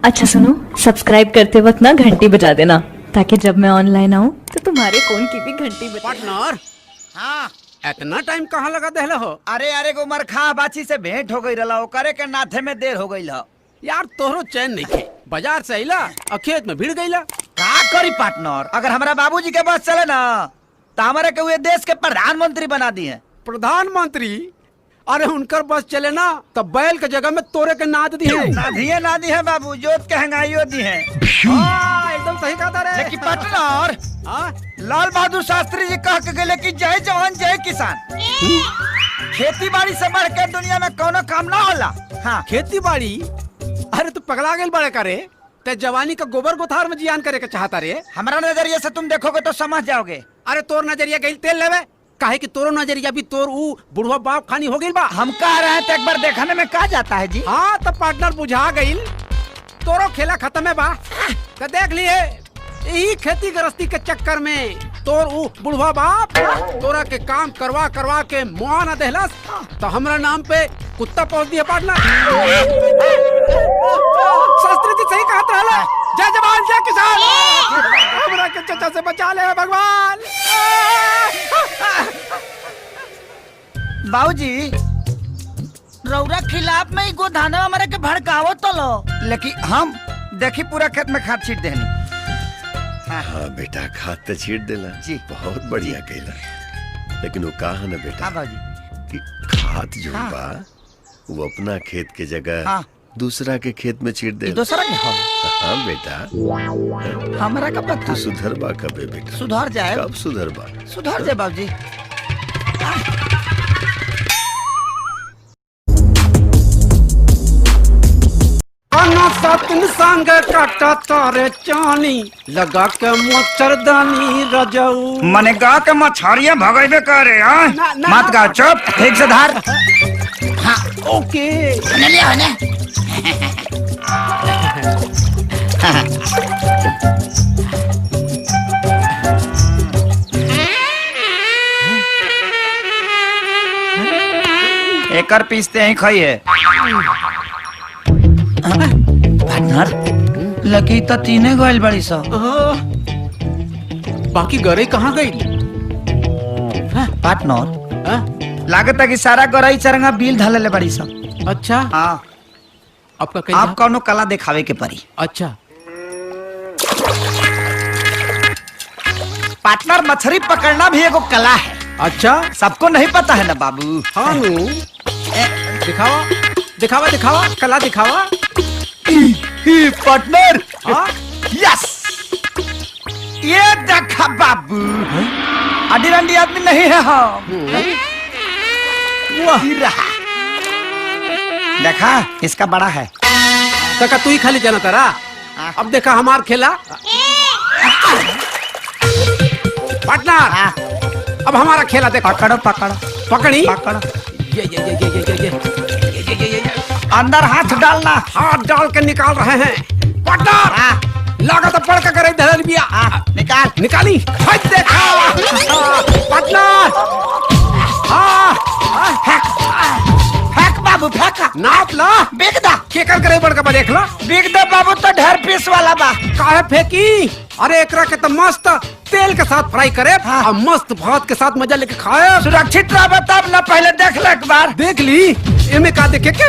अच्छा सुनो, सब्सक्राइब करते वक्त ना घंटी बजा देना, ताकि जब मैं ऑनलाइन आऊँ तो तुम्हारे फोन की भी घंटी बजे। पार्टनर, हाँ इतना टाइम कहाँ लगा देहले हो? अरे उमर खां बाची से भेंट हो गई रहा, करे के नाथे में देर हो गई। यार तोहरो चैन नहीं थे, बाजार से अइला और खेत में भीड़ गईला। का करी पार्टनर, अगर हमारा बाबूजी के बस चले ना तो हमारे के हुए देश के प्रधानमंत्री बना दिए। प्रधानमंत्री? अरे उनकर बस चले ना तो बैल के जगह में तोरे के नाद दी है। ना दी है बाबू, जोत के हंगाइयो दी है। एकदम सही कहा रे। लेकिन पार्टनर, लाल बहादुर शास्त्री जी कह के गए कि जय जवान जय किसान। खेती बाड़ी से बढ़ के दुनिया में कोनो काम ना होला। हाँ, खेती बाड़ी? अरे तू पगला गेल बड़े करे, ते जवानी का गोबर गोथार में जियान करे के चाहता रे। हमारा नजरिए से तुम देखोगे तो समझ जाओगे। अरे तोर नजरिया गई तेल लेवे, काहे कि तोरो नजरिया भी तोर ऊ बुढ़वा बाप खानी हो गई बा। हम कह रहे हैं तो एक बार देखने में कहा जाता है जी। हाँ तो पार्टनर बुझा गई, तोरो खेला खत्म है बा। तो देख लिए यही खेती गृहस्थी के चक्कर में तोर ऊ बुढ़वा बाप तोरा के काम करवा करवा के मुआ न देहलस, तो हमरा नाम पे कुत्ता पहुंच दिया पार्टनर। शास्त्री जी सही कहत रहला, जय जवान जय किसान। हमरा के चचा से बचा ले भगवान। बाबूजी रौरा खिलाफ में गोधाना हमारे के भड़कावो तो लो, लेकिन हम देखी पूरा खेत में खाद छीट देनी। हाँ बेटा, खाद तो छीट देला जी, बहुत बढ़िया कहला, लेकिन वो कहा ना बेटा। हाँ बाबूजी, कि खाद जो हाँ। बा वो अपना खेत के जगह हाँ। दूसरा के खेत में छीट दे। दूसरा के हो? हाँ बेटा, हमारा का पता। तू सुधर बा कबे बेटा? सुधर जाए, कब सुधर बा? सुधर जाए बाबूजी। सतन संग काटा तारे चानी लगा के मच्छरदानी रजऊ। मने गा के मछरिया भगाइबे करे। हाँ मत गा, चुप, ठीक से धार। हाँ ओके। एकर पीसते ही खाई है। पार्टनर, लगी तो तीने गोइल बड़ी सा। बाकी गरे कहाँ गई? पार्टनर, लागत है कि सारा गरई चरंगा बिल ढले ले बड़ी सा। अच्छा, हाँ, आपका कहीं आप कौनो कला दिखावे के परी। अच्छा पार्टनर, मछली पकड़ना भी एगो कला है। अच्छा, सबको नहीं पता है ना बाबू। हाँ नु, दिखावा दिखावा दिखावा, कला दिखावा। पार्टनर, हाँ यस, ये देखा बाबू, अडी रंडी आदमी नहीं है हम। वही रहा, देखा इसका बड़ा है। तका तू ही खाली जाना तारा। अब देखा हमार खेला। पार्टनर, अब हमारा खेला देखो। पकड़ो पकड़ो पकड़ी, पकड़ो, ये अंदर हाथ डालना। हाथ डाल के निकाल रहे हैं। पार्टनर, लागत पड़ के करे धरल बिया। निकाल, निकाली, हट देखा। पार्टनर, फेंक बाबू, फेंक। नाप ला, बिक दा, केकर करे बड़ के देख ला। बिक दे बाबू, तो ढेर पीस वाला बा। काहे फेंकी? अरे एकरा के तो मस्त तेल के साथ फ्राई करे और मस्त भात के साथ मजा लेके खाए। सुरक्षित रह, तब ना पहले देख ले एक बार। देख ली, एमे का देखे के?